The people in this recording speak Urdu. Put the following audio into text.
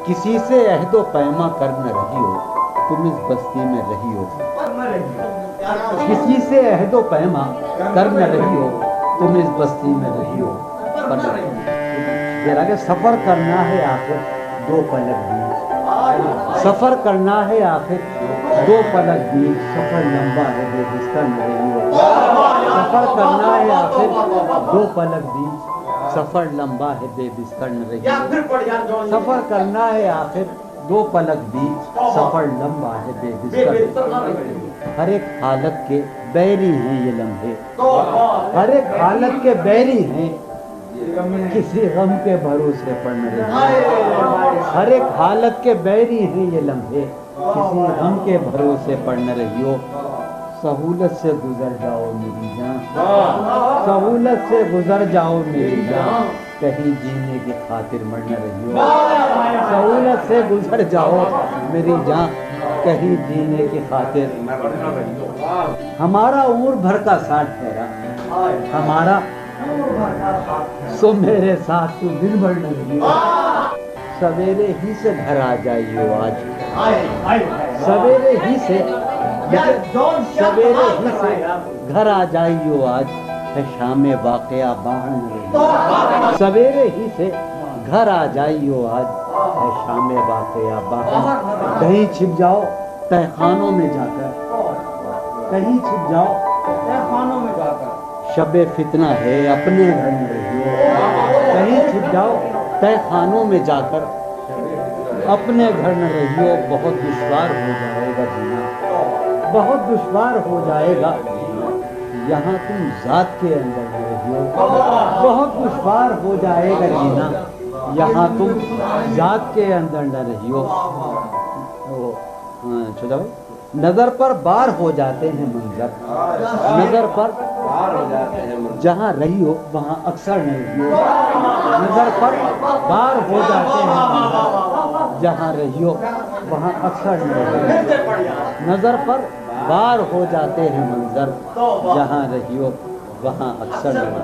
کسی سے عہد و پیما کر نہ رہی ہو تم اس بستی میں رہی ہو، کسی سے عہد و پیما کر نہ رہی ہو تم اس بستی میں رہی ہو، پھر آگے سفر کرنا ہے آخر دو پلک بیچ، سفر کرنا ہے آخر دو پلک بیچ، سفر لمبا ہے بے بستر نہ رہی ہو، سفر کرنا ہے آخر دو پلک بیچ، سفر لمبا ہے بے بستر نہ رہی ہو، سفر کرنا ہے آخر دو پلک بیچ، سفر لمبا ہے بے بستر نہ رہی ہو، ہر ایک حالت کے بیری ہیں یہ لمحے، ہر ایک حالت کے بیری ہیں کسی غم کے بھروسے پر نہ رہی ہو، ہر ایک حالت کے بیری ہیں یہ لمحے کسی غم کے بھروسے پر نہ رہی ہو، سہولت سے گزر جاؤ میری جان، سہولت سے گزر جاؤ میری جان، کہیں جینے کی خاطر مر نہ رہی ہو، سہولت سے گزر جاؤ میری جان، کہیں جینے کی خاطر نہ رہی ہو، ہمارا عمر بھر کا ساتھ ٹھہرا، ہمارا سو میرے ساتھ تو دن بھر نہ رہی ہو، سویرے ہی سے گھر آ جائیو آج، سویرے ہی سے گھر آ جائیو آج، ہے شام واقعہ باہر نہ رہی ہو، سویرے ہی سے گھر آ جائیو آج، ہے شام واقعہ باہر، کہیں چھپ جاؤ تہ خانوں میں جا کر، کہیں چھپ جاؤ تہ خانوں میں جا کر، شب فتنہ ہے اپنے گھر میں رہی ہو، کہیں چھپ جاؤ تہ خانوں میں جا کر، اپنے گھر نہ رہی ہو، بہت دشوار ہو جائے گا جینا، بہت دشوار ہو جائے گا یہاں تم ذات کے اندر نہ رہی ہو، بہت دشوار ہو جائے گا جینا یہاں تم ذات کے اندر نہ رہی ہو، چھوٹا بھائی نظر پر بار ہو جاتے ہیں منظر، نظر پر جہاں رہی ہو وہاں اکثر نہ رہی ہو، نظر پر بار ہو جاتے ہیں منظر، جہاں رہی ہو وہاں اکثر نہ رہی ہو، نظر پر بار ہو جاتے ہیں منظر، جہاں رہی ہو وہاں اکثر نہ رہی ہو۔